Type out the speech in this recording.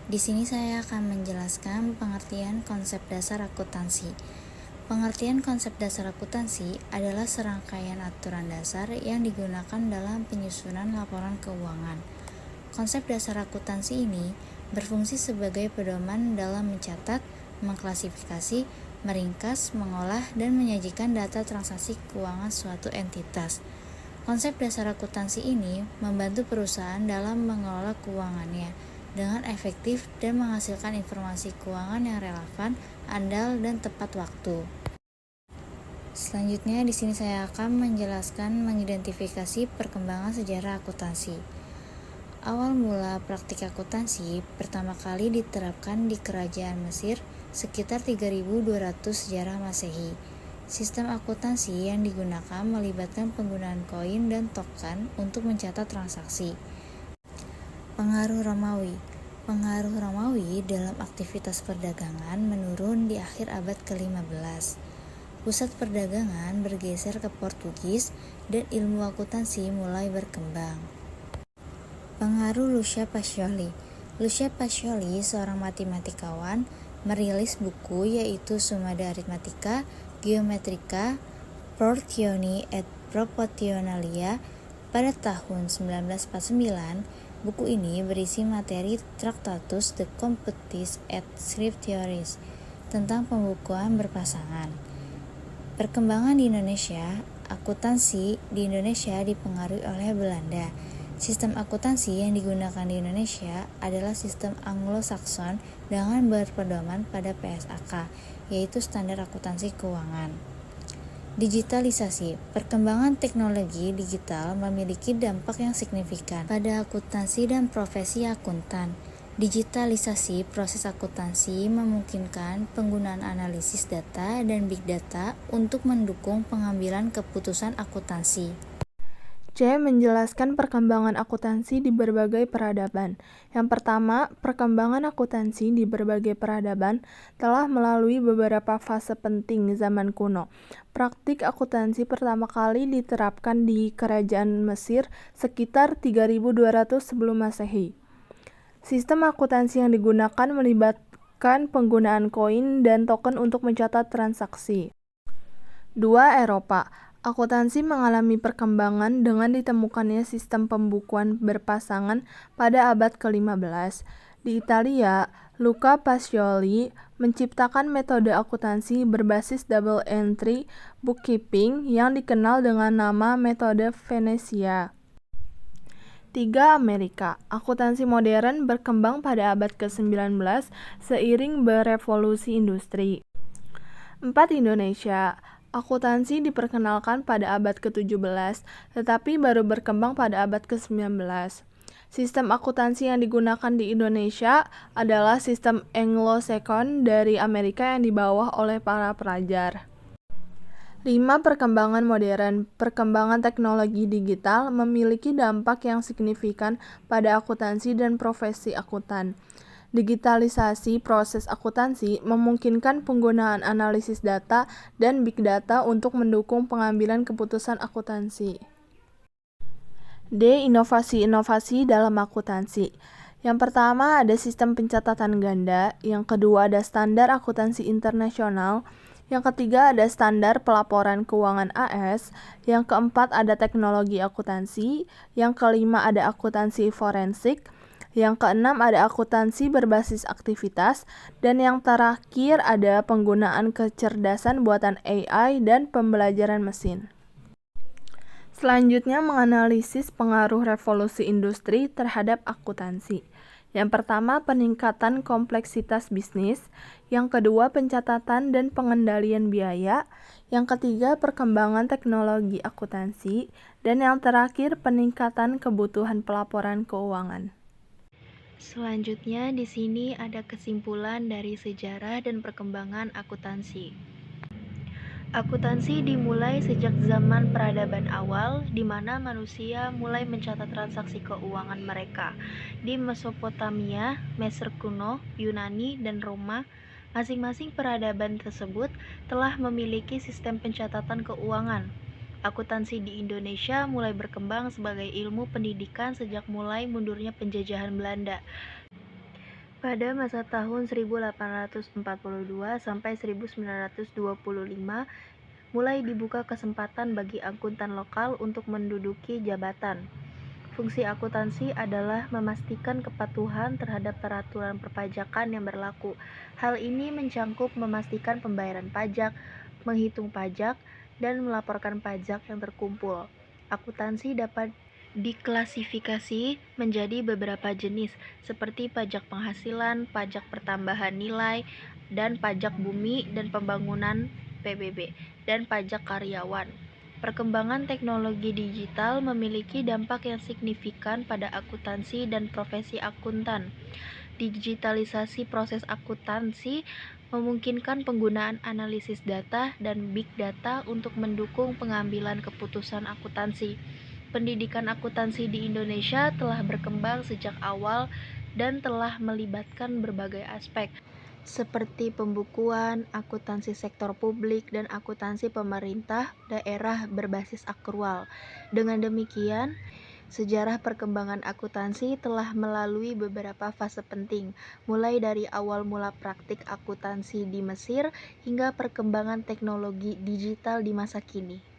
Di sini saya akan menjelaskan pengertian konsep dasar akuntansi. Pengertian konsep dasar akuntansi adalah serangkaian aturan dasar yang digunakan dalam penyusunan laporan keuangan. Konsep dasar akuntansi ini berfungsi sebagai pedoman dalam mencatat, mengklasifikasi, meringkas, mengolah, dan menyajikan data transaksi keuangan suatu entitas. Konsep dasar akuntansi ini membantu perusahaan dalam mengelola keuangannya dengan efektif dan menghasilkan informasi keuangan yang relevan, andal, dan tepat waktu. Selanjutnya, di sini saya akan menjelaskan mengidentifikasi perkembangan sejarah akuntansi. Awal mula praktik akuntansi pertama kali diterapkan di Kerajaan Mesir sekitar 3200 sejarah Masehi. Sistem akuntansi yang digunakan melibatkan penggunaan koin dan token untuk mencatat transaksi. Pengaruh Romawi. Pengaruh Romawi dalam aktivitas perdagangan menurun di akhir abad ke-15. Pusat perdagangan bergeser ke Portugis dan ilmu akuntansi mulai berkembang. Pengaruh Lucia Pacioli. Lucia Pacioli, seorang matematikawan, merilis buku yaitu Summa de Arithmetica Geometrica Portioni et Proportionalia pada tahun 1949. Buku ini berisi materi Tractatus de Computis et Scriptioris tentang pembukuan berpasangan. Perkembangan di Indonesia. Akuntansi di Indonesia dipengaruhi oleh Belanda. Sistem akuntansi yang digunakan di Indonesia adalah sistem Anglo-Saxon dengan berpedoman pada PSAK, yaitu Standar Akuntansi Keuangan. Digitalisasi. Perkembangan teknologi digital memiliki dampak yang signifikan pada akuntansi dan profesi akuntan. Digitalisasi proses akuntansi memungkinkan penggunaan analisis data dan big data untuk mendukung pengambilan keputusan akuntansi. C. Menjelaskan perkembangan akuntansi di berbagai peradaban. Yang pertama, perkembangan akuntansi di berbagai peradaban telah melalui beberapa fase penting zaman kuno. Praktik akuntansi pertama kali diterapkan di Kerajaan Mesir sekitar 3200 sebelum Masehi. Sistem akuntansi yang digunakan melibatkan penggunaan koin dan token untuk mencatat transaksi. 2. Eropa. Akuntansi mengalami perkembangan dengan ditemukannya sistem pembukuan berpasangan pada abad ke-15. Di Italia, Luca Pacioli menciptakan metode akuntansi berbasis double entry bookkeeping yang dikenal dengan nama metode Venesia. 3. Amerika. Akuntansi modern berkembang pada abad ke-19 seiring berevolusi industri. 4. Indonesia. Akuntansi diperkenalkan pada abad ke-17, tetapi baru berkembang pada abad ke-19. Sistem akuntansi yang digunakan di Indonesia adalah sistem Anglo-Saxon dari Amerika yang dibawa oleh para pelajar. 5. Perkembangan modern. Perkembangan teknologi digital memiliki dampak yang signifikan pada akuntansi dan profesi akuntan. Digitalisasi proses akuntansi memungkinkan penggunaan analisis data dan big data untuk mendukung pengambilan keputusan akuntansi. D. Inovasi-inovasi dalam akuntansi. Yang pertama ada sistem pencatatan ganda, yang kedua ada standar akuntansi internasional, yang ketiga ada standar pelaporan keuangan AS, yang keempat ada teknologi akuntansi, yang kelima ada akuntansi forensik, yang keenam ada akuntansi berbasis aktivitas, dan yang terakhir ada penggunaan kecerdasan buatan AI dan pembelajaran mesin. Selanjutnya menganalisis pengaruh revolusi industri terhadap akuntansi. Yang pertama peningkatan kompleksitas bisnis, yang kedua pencatatan dan pengendalian biaya, yang ketiga perkembangan teknologi akuntansi, dan yang terakhir peningkatan kebutuhan pelaporan keuangan. Selanjutnya di sini ada kesimpulan dari sejarah dan perkembangan akuntansi. Akuntansi dimulai sejak zaman peradaban awal, di mana manusia mulai mencatat transaksi keuangan mereka. Di Mesopotamia, Mesir kuno, Yunani, dan Roma, masing-masing peradaban tersebut telah memiliki sistem pencatatan keuangan. Akuntansi di Indonesia mulai berkembang sebagai ilmu pendidikan sejak mulai mundurnya penjajahan Belanda. Pada masa tahun 1842 sampai 1925, mulai dibuka kesempatan bagi akuntan lokal untuk menduduki jabatan. Fungsi akuntansi adalah memastikan kepatuhan terhadap peraturan perpajakan yang berlaku. Hal ini mencangkup memastikan pembayaran pajak, menghitung pajak, dan melaporkan pajak yang terkumpul. Akuntansi dapat diklasifikasi menjadi beberapa jenis, seperti pajak penghasilan, pajak pertambahan nilai, dan pajak bumi dan pembangunan (PBB), dan pajak karyawan. Perkembangan teknologi digital memiliki dampak yang signifikan pada akuntansi dan profesi akuntan. Digitalisasi proses akuntansi memungkinkan penggunaan analisis data dan big data untuk mendukung pengambilan keputusan akuntansi. Pendidikan akuntansi di Indonesia telah berkembang sejak awal dan telah melibatkan berbagai aspek, seperti pembukuan, akuntansi sektor publik, dan akuntansi pemerintah daerah berbasis akrual. Dengan demikian, sejarah perkembangan akuntansi telah melalui beberapa fase penting, mulai dari awal mula praktik akuntansi di Mesir hingga perkembangan teknologi digital di masa kini.